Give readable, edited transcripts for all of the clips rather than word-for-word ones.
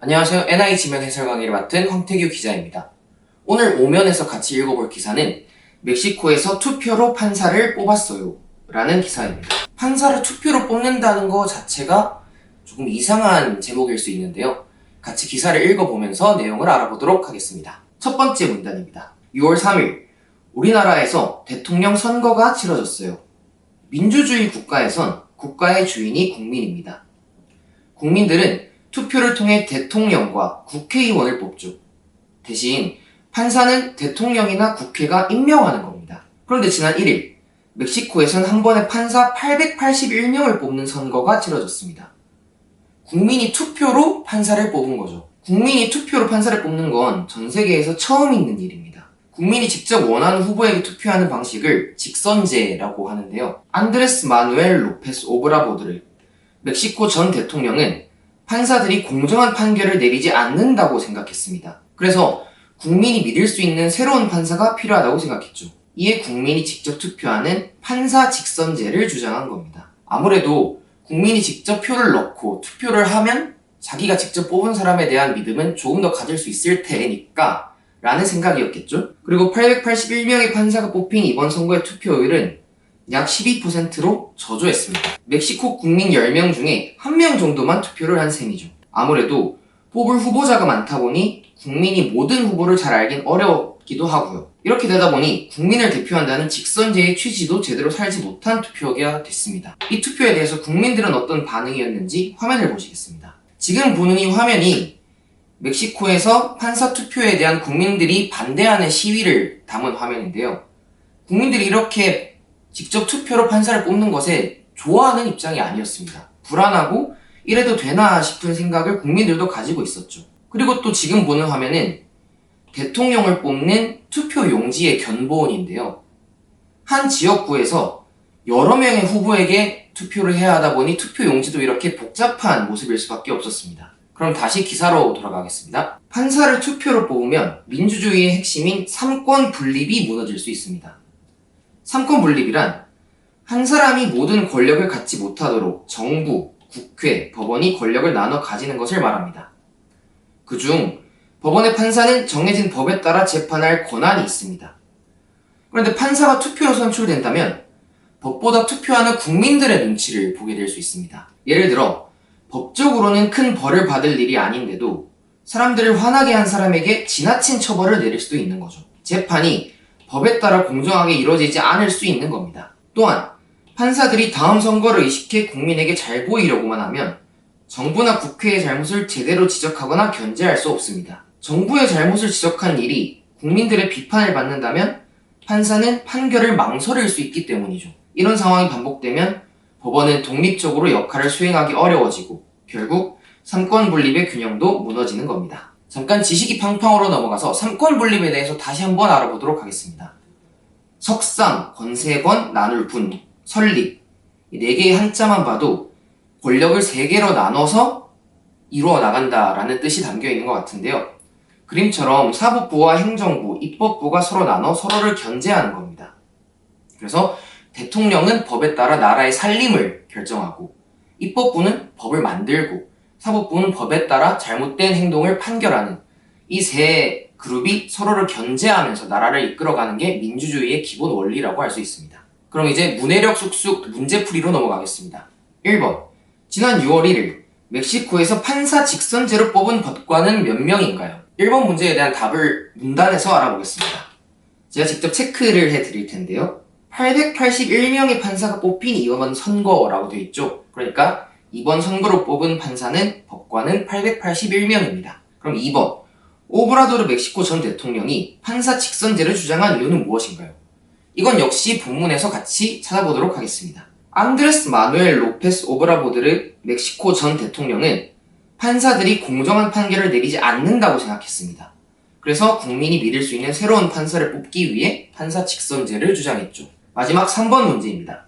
안녕하세요. NI 지면 해설 강의를 맡은 황태규 기자입니다. 오늘 오면에서 같이 읽어볼 기사는 멕시코에서 투표로 판사를 뽑았어요 라는 기사입니다. 판사를 투표로 뽑는다는 것 자체가 조금 이상한 제목일 수 있는데요. 같이 기사를 읽어보면서 내용을 알아보도록 하겠습니다. 첫 번째 문단입니다. 6월 3일 우리나라에서 대통령 선거가 치러졌어요. 민주주의 국가에선 국가의 주인이 국민입니다. 국민들은 투표를 통해 대통령과 국회의원을 뽑죠. 대신 판사는 대통령이나 국회가 임명하는 겁니다. 그런데 지난 1일 멕시코에선 한 번에 판사 881명을 뽑는 선거가 치러졌습니다. 국민이 투표로 판사를 뽑은 거죠. 국민이 투표로 판사를 뽑는 건 전 세계에서 처음 있는 일입니다. 국민이 직접 원하는 후보에게 투표하는 방식을 직선제라고 하는데요. 안드레스 마누엘 로페스 오브라보르 멕시코 전 대통령은 판사들이 공정한 판결을 내리지 않는다고 생각했습니다. 그래서 국민이 믿을 수 있는 새로운 판사가 필요하다고 생각했죠. 이에 국민이 직접 투표하는 판사 직선제를 주장한 겁니다. 아무래도 국민이 직접 표를 넣고 투표를 하면 자기가 직접 뽑은 사람에 대한 믿음은 조금 더 가질 수 있을 테니까 라는 생각이었겠죠. 그리고 881명의 판사가 뽑힌 이번 선거의 투표율은 약 12%로 저조했습니다. 멕시코 국민 10명 중에 1명 정도만 투표를 한 셈이죠. 아무래도 뽑을 후보자가 많다 보니 국민이 모든 후보를 잘 알긴 어렵기도 하고요. 이렇게 되다 보니 국민을 대표한다는 직선제의 취지도 제대로 살지 못한 투표가 됐습니다. 이 투표에 대해서 국민들은 어떤 반응이었는지 화면을 보시겠습니다. 지금 보는 이 화면이 멕시코에서 판사 투표에 대한 국민들이 반대하는 시위를 담은 화면인데요. 국민들이 이렇게 직접 투표로 판사를 뽑는 것에 좋아하는 입장이 아니었습니다. 불안하고 이래도 되나 싶은 생각을 국민들도 가지고 있었죠. 그리고 또 지금 보는 화면은 대통령을 뽑는 투표 용지의 견본인데요. 한 지역구에서 여러 명의 후보에게 투표를 해야 하다 보니 투표 용지도 이렇게 복잡한 모습일 수밖에 없었습니다. 그럼 다시 기사로 돌아가겠습니다. 판사를 투표로 뽑으면 민주주의의 핵심인 삼권 분립이 무너질 수 있습니다. 삼권 분립이란 한 사람이 모든 권력을 갖지 못하도록 정부, 국회, 법원이 권력을 나눠 가지는 것을 말합니다. 그중 법원의 판사는 정해진 법에 따라 재판할 권한이 있습니다. 그런데 판사가 투표로 선출된다면 법보다 투표하는 국민들의 눈치를 보게 될 수 있습니다. 예를 들어 법적으로는 큰 벌을 받을 일이 아닌데도 사람들을 화나게 한 사람에게 지나친 처벌을 내릴 수도 있는 거죠. 재판이 법에 따라 공정하게 이루어지지 않을 수 있는 겁니다. 또한 판사들이 다음 선거를 의식해 국민에게 잘 보이려고만 하면 정부나 국회의 잘못을 제대로 지적하거나 견제할 수 없습니다. 정부의 잘못을 지적한 일이 국민들의 비판을 받는다면 판사는 판결을 망설일 수 있기 때문이죠. 이런 상황이 반복되면 법원은 독립적으로 역할을 수행하기 어려워지고 결국 삼권 분립의 균형도 무너지는 겁니다. 잠깐 지식이 팡팡으로 넘어가서 삼권 분립에 대해서 다시 한번 알아보도록 하겠습니다. 석상, 권세권, 나눌 분, 설립 이 4개의 한자만 봐도 권력을 3개로 나눠서 이루어 나간다라는 뜻이 담겨 있는 것 같은데요. 그림처럼 사법부와 행정부, 입법부가 서로 나눠 서로를 견제하는 겁니다. 그래서 대통령은 법에 따라 나라의 살림을 결정하고 입법부는 법을 만들고 사법부는 법에 따라 잘못된 행동을 판결하는 이 세 그룹이 서로를 견제하면서 나라를 이끌어가는 게 민주주의의 기본 원리라고 할 수 있습니다. 그럼 이제 문해력 쑥쑥 문제풀이로 넘어가겠습니다. 1번 지난 6월 1일 멕시코에서 판사 직선제로 뽑은 법관은 몇 명인가요? 1번 문제에 대한 답을 문단에서 알아보겠습니다. 제가 직접 체크를 해드릴 텐데요. 881명의 판사가 뽑힌 이번 선거라고 되어 있죠. 그러니까 이번 선거로 뽑은 판사는 법관은 881명입니다. 그럼 2번 오브라도르 멕시코 전 대통령이 판사 직선제를 주장한 이유는 무엇인가요? 이건 역시 본문에서 같이 찾아보도록 하겠습니다. 안드레스 마누엘 로페스 오브라보르 멕시코 전 대통령은 판사들이 공정한 판결을 내리지 않는다고 생각했습니다. 그래서 국민이 믿을 수 있는 새로운 판사를 뽑기 위해 판사 직선제를 주장했죠. 마지막 3번 문제입니다.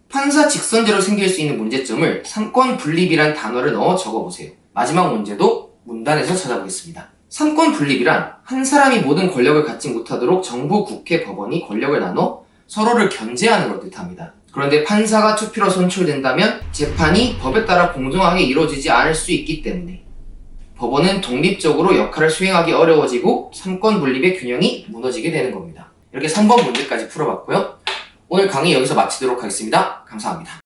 판사 직선제로 생길 수 있는 문제점을 삼권 분립이란 단어를 넣어 적어보세요. 마지막 문제도 문단에서 찾아보겠습니다. 삼권 분립이란 한 사람이 모든 권력을 갖지 못하도록 정부, 국회, 법원이 권력을 나눠 서로를 견제하는 걸 뜻합니다. 그런데 판사가 투표로 선출된다면 재판이 법에 따라 공정하게 이루어지지 않을 수 있기 때문에 법원은 독립적으로 역할을 수행하기 어려워지고 삼권 분립의 균형이 무너지게 되는 겁니다. 이렇게 3번 문제까지 풀어봤고요. 오늘 강의 여기서 마치도록 하겠습니다. 감사합니다.